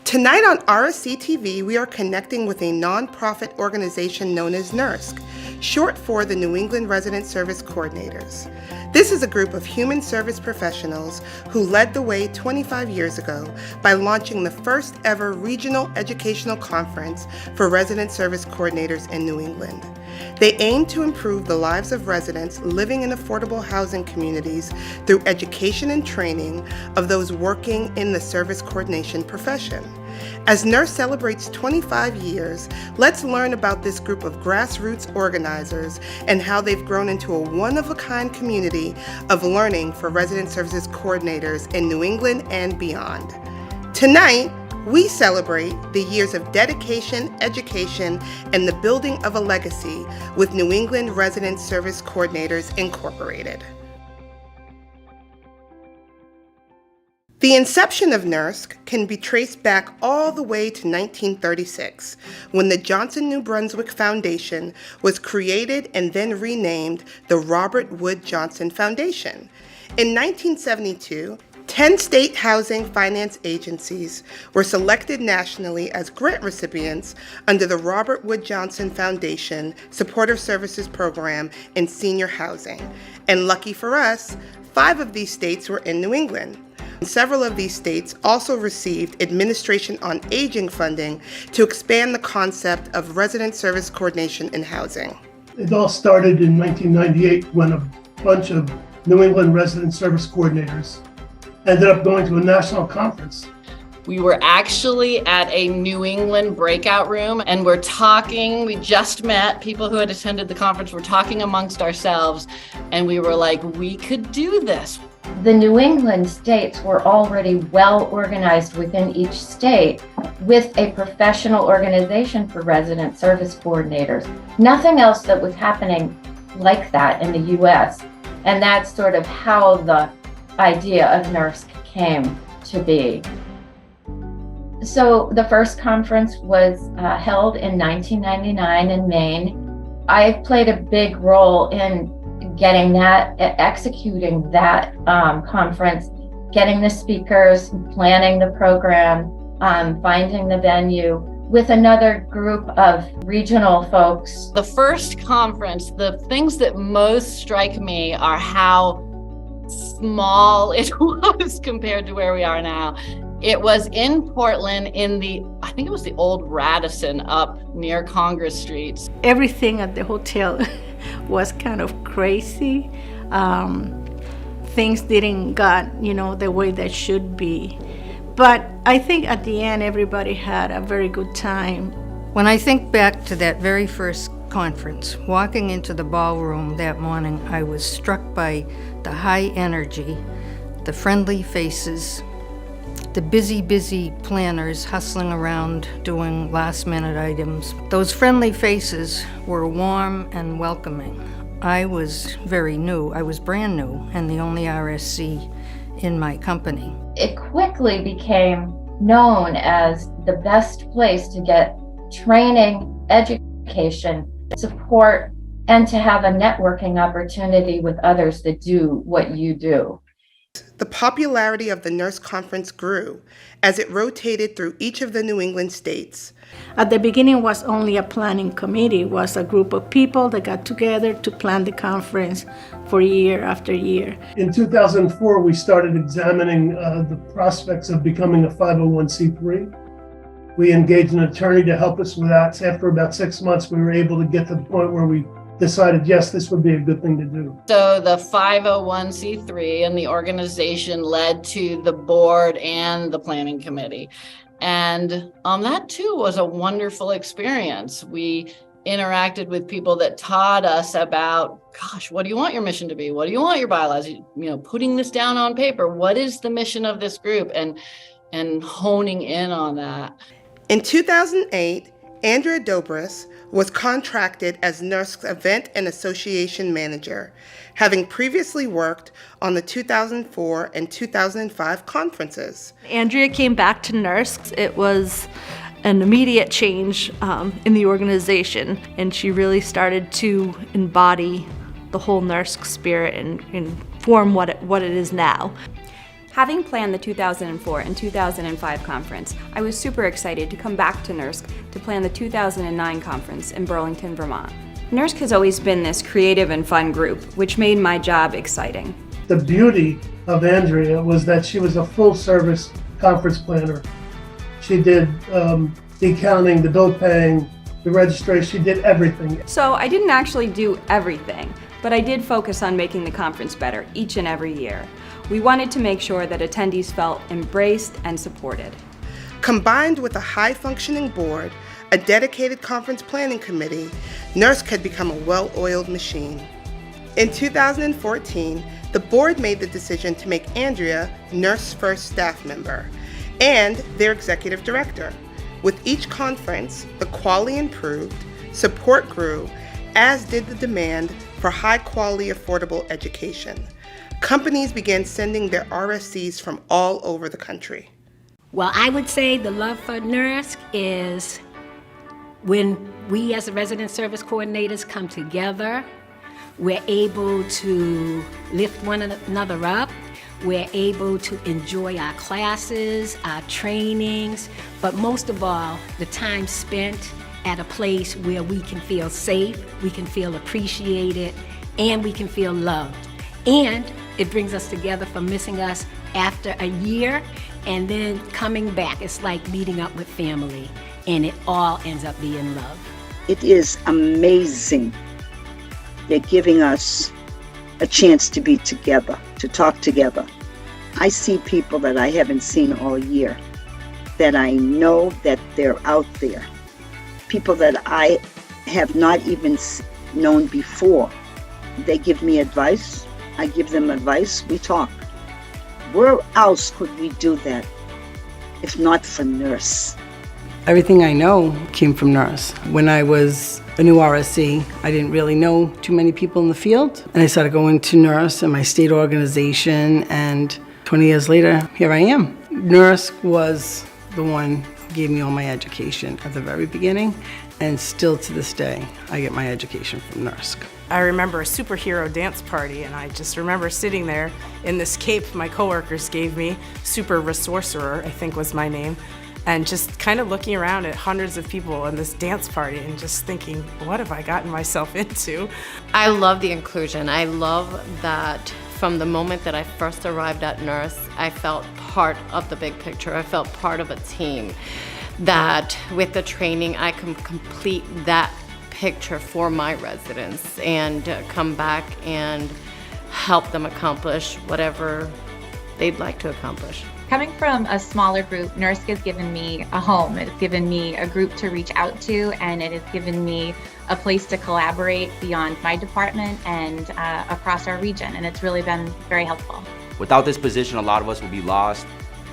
Tonight on NERSC TV, we are connecting with a nonprofit organization known as NERSC, short for the New England Resident Service Coordinators. This is a group of human service professionals who led the way 25 years ago by launching the first ever regional educational conference for resident service coordinators in New England. They aim to improve the lives of residents living in affordable housing communities through education and training of those working in the service coordination profession. As NERSC celebrates 25 years, let's learn about this group of grassroots organizers and how they've grown into a one-of-a-kind community of learning for resident services coordinators in New England and beyond. Tonight, we celebrate the years of dedication, education, and the building of a legacy with New England Resident Service Coordinators Incorporated. The inception of NERSC can be traced back all the way to 1936, when the Johnson New Brunswick Foundation was created and then renamed the Robert Wood Johnson Foundation. In 1972, 10 state housing finance agencies were selected nationally as grant recipients under the Robert Wood Johnson Foundation Supportive Services Program in senior housing. And lucky for us, 5 of these states were in New England. Several of these states also received Administration on Aging funding to expand the concept of resident service coordination in housing. It all started in 1998 when a bunch of New England resident service coordinators ended up going to a national conference. We were actually at a New England breakout room and we're talking, we just met, people who had attended the conference were talking amongst ourselves and we were like, we could do this. The New England states were already well organized within each state with a professional organization for resident service coordinators. Nothing else that was happening like that in the US. And that's sort of how the idea of NERSC came to be. So the first conference was held in 1999 in Maine. I played a big role in getting that, executing that conference, getting the speakers, planning the program, finding the venue with another group of regional folks. The first conference, the things that most strike me are how small it was compared to where we are now. It was in Portland in I think it was the old Radisson up near Congress Street. Everything at the hotel was kind of crazy. Things didn't go, the way they should be. But I think at the end, everybody had a very good time. When I think back to that very first conference, walking into the ballroom that morning, I was struck by the high energy, the friendly faces, the busy planners hustling around doing last-minute items. Those friendly faces were warm and welcoming. I was very new. I was brand new and the only RSC in my company. It quickly became known as the best place to get training, education, support, and to have a networking opportunity with others that do what you do. The popularity of the NERSC conference grew as it rotated through each of the New England states. At the beginning, it was only a planning committee. It was a group of people that got together to plan the conference for year after year. In 2004, we started examining the prospects of becoming a 501c3. We engaged an attorney to help us with that. After about 6 months, we were able to get to the point where we decided, yes, this would be a good thing to do. So the 501c3 and the organization led to the board and the planning committee. And that too was a wonderful experience. We interacted with people that taught us about, gosh, what do you want your mission to be? What do you want your bylaws? Putting this down on paper. What is the mission of this group? And honing in on that. In 2008, Andrea Dobris was contracted as NERSC's Event and Association Manager, having previously worked on the 2004 and 2005 conferences. Andrea came back to NERSC. It was an immediate change in the organization, and she really started to embody the whole NERSC spirit and form what it is now. Having planned the 2004 and 2005 conference, I was super excited to come back to NERSC to plan the 2009 conference in Burlington, Vermont. NERSC has always been this creative and fun group, which made my job exciting. The beauty of Andrea was that she was a full-service conference planner. She did the accounting, the bill paying, the registration, she did everything. So I didn't actually do everything, but I did focus on making the conference better each and every year. We wanted to make sure that attendees felt embraced and supported. Combined with a high-functioning board, a dedicated conference planning committee, NERSC had become a well-oiled machine. In 2014, the board made the decision to make Andrea NERSC's first staff member and their executive director. With each conference, the quality improved, support grew, as did the demand for high-quality, affordable education. Companies began sending their RSCs from all over the country. Well, I would say the love for NERSC is when we as the resident service coordinators come together, we're able to lift one another up. We're able to enjoy our classes, our trainings, but most of all, the time spent at a place where we can feel safe, we can feel appreciated, and we can feel loved. And it brings us together for missing us after a year and then coming back. It's like meeting up with family, and it all ends up being love. It is amazing. They're giving us a chance to be together, to talk together. I see people that I haven't seen all year, that I know that they're out there. People that I have not even known before. They give me advice. I give them advice, we talk. Where else could we do that if not for NERSC? Everything I know came from NERSC. When I was a new RSC, I didn't really know too many people in the field. And I started going to NERSC and my state organization, and 20 years later, here I am. NERSC was the one who gave me all my education at the very beginning, and still to this day, I get my education from NERSC. I remember a superhero dance party, and I just remember sitting there in this cape my coworkers gave me, Super Resorcerer, I think was my name, and just kind of looking around at hundreds of people in this dance party and just thinking, what have I gotten myself into? I love the inclusion. I love that from the moment that I first arrived at NERSC, I felt part of the big picture. I felt part of a team. That with the training, I can complete that picture for my residents and come back and help them accomplish whatever they'd like to accomplish. Coming from a smaller group, NERSC has given me a home. It's given me a group to reach out to, and it has given me a place to collaborate beyond my department and across our region, and it's really been very helpful. Without this position, a lot of us will be lost,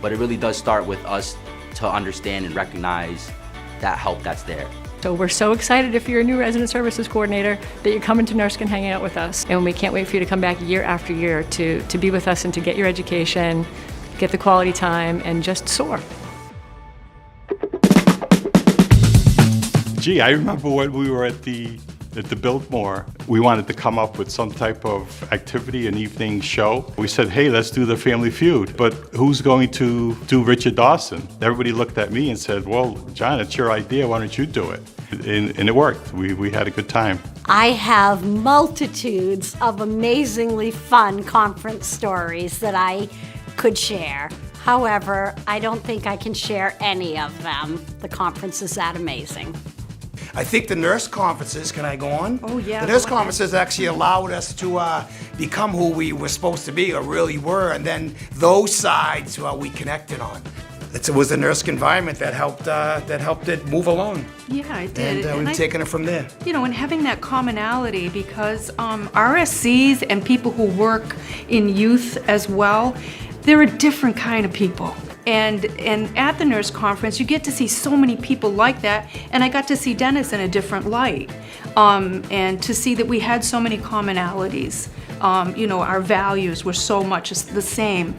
but it really does start with us to understand and recognize that help that's there. So we're so excited if you're a new resident services coordinator that you're coming to NERSC and hanging out with us. And we can't wait for you to come back year after year to be with us and to get your education, get the quality time, and just soar. Gee, I remember when we were at the Biltmore, we wanted to come up with some type of activity, an evening show. We said, hey, let's do the Family Feud, but who's going to do Richard Dawson? Everybody looked at me and said, well, John, it's your idea, why don't you do it? And it worked. We had a good time. I have multitudes of amazingly fun conference stories that I could share. However, I don't think I can share any of them. The conference is that amazing. I think the NERSC conferences, can I go on? Oh, yeah. The NERSC conferences actually allowed us to become who we were supposed to be or really were, and then those sides we connected on. It was the NERSC environment that helped it move along. Yeah, it did. And we've taken it from there. You know, and having that commonality, because RSCs and people who work in youth as well, they're a different kind of people. And at the NERSC conference, you get to see so many people like that, and I got to see Dennis in a different light, and to see that we had so many commonalities. You know, our values were so much the same.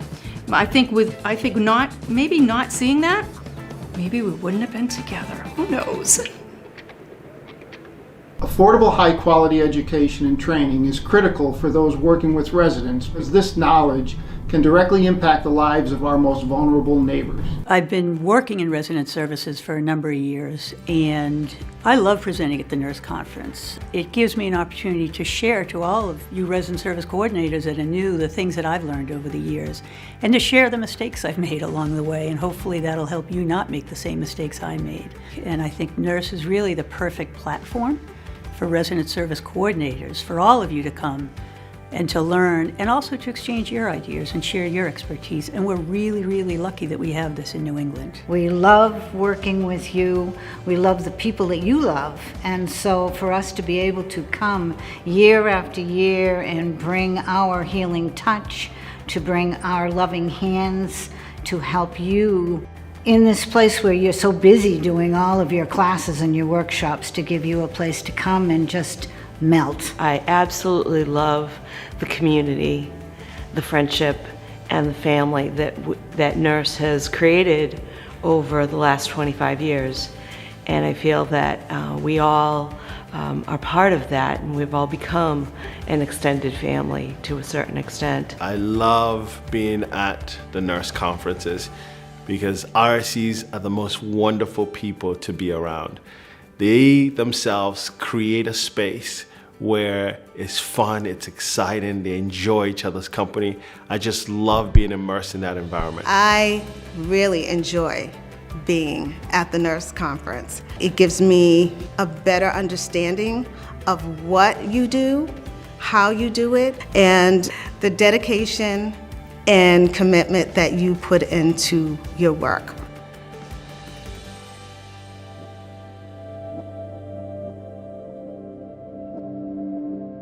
I think maybe not seeing that, maybe we wouldn't have been together. Who knows? Affordable high-quality education and training is critical for those working with residents, as this knowledge can directly impact the lives of our most vulnerable neighbors. I've been working in resident services for a number of years, and I love presenting at the NERSC conference. It gives me an opportunity to share to all of you resident service coordinators that are new the things that I've learned over the years, and to share the mistakes I've made along the way, and hopefully that'll help you not make the same mistakes I made. And I think NERSC is really the perfect platform for resident service coordinators, for all of you to come and to learn, and also to exchange your ideas and share your expertise. And we're really, really lucky that we have this in New England. We love working with you. We love the people that you love. And so for us to be able to come year after year and bring our healing touch, to bring our loving hands, to help you in this place where you're so busy doing all of your classes and your workshops, to give you a place to come and just melt. I absolutely love the community, the friendship, and the family that NERSC has created over the last 25 years. And I feel that we all are part of that, and we've all become an extended family to a certain extent. I love being at the NERSC conferences because RSCs are the most wonderful people to be around. They themselves create a space where it's fun, it's exciting, they enjoy each other's company. I just love being immersed in that environment. I really enjoy being at the NERSC conference. It gives me a better understanding of what you do, how you do it, and the dedication and commitment that you put into your work.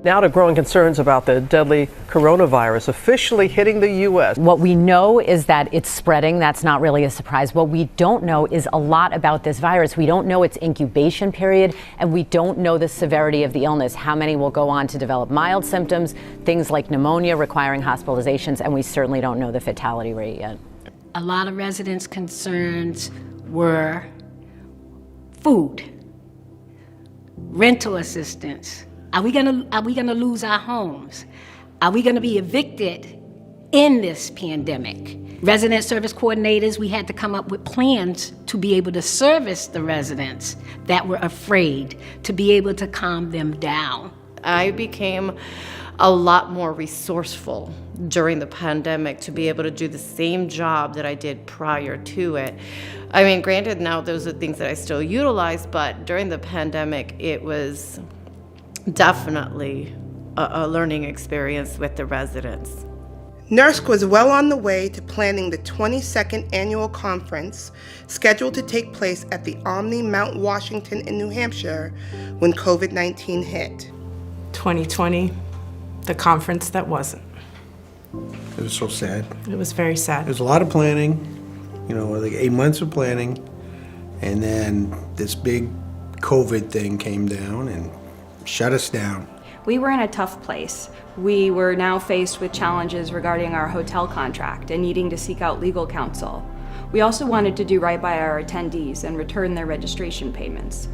Now to growing concerns about the deadly coronavirus officially hitting the U.S. What we know is that it's spreading. That's not really a surprise. What we don't know is a lot about this virus. We don't know its incubation period, and we don't know the severity of the illness. How many will go on to develop mild symptoms, things like pneumonia requiring hospitalizations, and we certainly don't know the fatality rate yet. A lot of residents' concerns were food, rental assistance. Are we gonna lose our homes? Are we gonna be evicted in this pandemic? Resident service coordinators, we had to come up with plans to be able to service the residents that were afraid, to be able to calm them down. I became a lot more resourceful during the pandemic to be able to do the same job that I did prior to it. I mean, granted, now those are things that I still utilize, but during the pandemic, it was definitely a learning experience with the residents. NERSC was well on the way to planning the 22nd annual conference scheduled to take place at the Omni Mount Washington in New Hampshire when COVID-19 hit. 2020, the conference that wasn't. It was so sad. It was very sad. There was a lot of planning, like 8 months of planning, and then this big COVID thing came down and shut us down. We were in a tough place. We were now faced with challenges regarding our hotel contract and needing to seek out legal counsel. We also wanted to do right by our attendees and return their registration payments.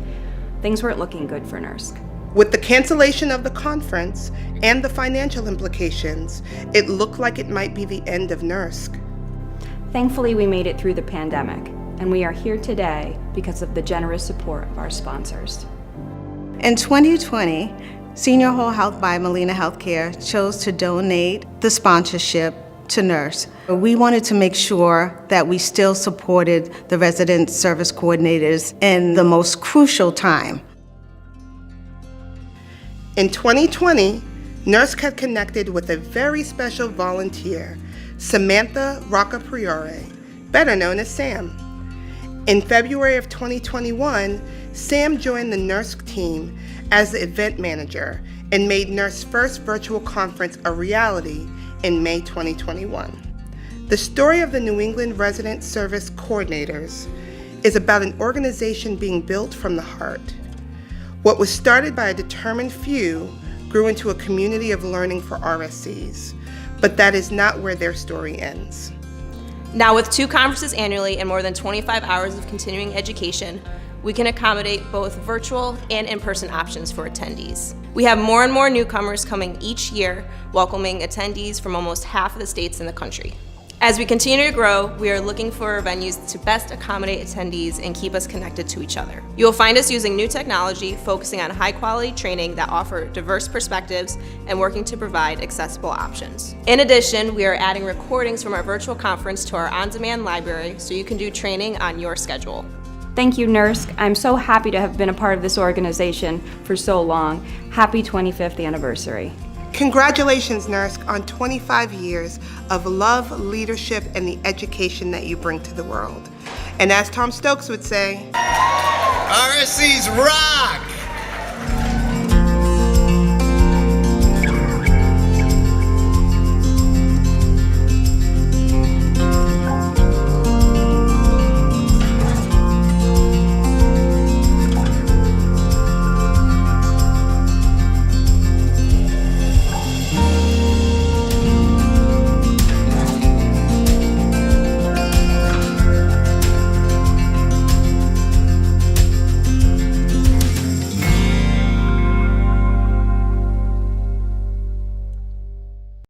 Things weren't looking good for NERSC. With the cancellation of the conference and the financial implications, it looked like it might be the end of NERSC. Thankfully, we made it through the pandemic, and we are here today because of the generous support of our sponsors. In 2020, Senior Whole Health by Molina Healthcare chose to donate the sponsorship to NERSC. We wanted to make sure that we still supported the resident service coordinators in the most crucial time. In 2020, NERSC had connected with a very special volunteer, Samantha Roccapriore, better known as Sam. In February of 2021, Sam joined the NERSC team as the event manager and made NERSC's first virtual conference a reality in May 2021. The story of the New England Resident Service Coordinators is about an organization being built from the heart. What was started by a determined few grew into a community of learning for RSCs, but that is not where their story ends. Now, with 2 conferences annually and more than 25 hours of continuing education, we can accommodate both virtual and in-person options for attendees. We have more and more newcomers coming each year, welcoming attendees from almost half of the states in the country. As we continue to grow, we are looking for venues to best accommodate attendees and keep us connected to each other. You will find us using new technology, focusing on high-quality training that offer diverse perspectives and working to provide accessible options. In addition, we are adding recordings from our virtual conference to our on-demand library so you can do training on your schedule. Thank you, NERSC. I'm so happy to have been a part of this organization for so long. Happy 25th anniversary. Congratulations, NERSC, on 25 years of love, leadership, and the education that you bring to the world. And as Tom Stokes would say, RSC's rock!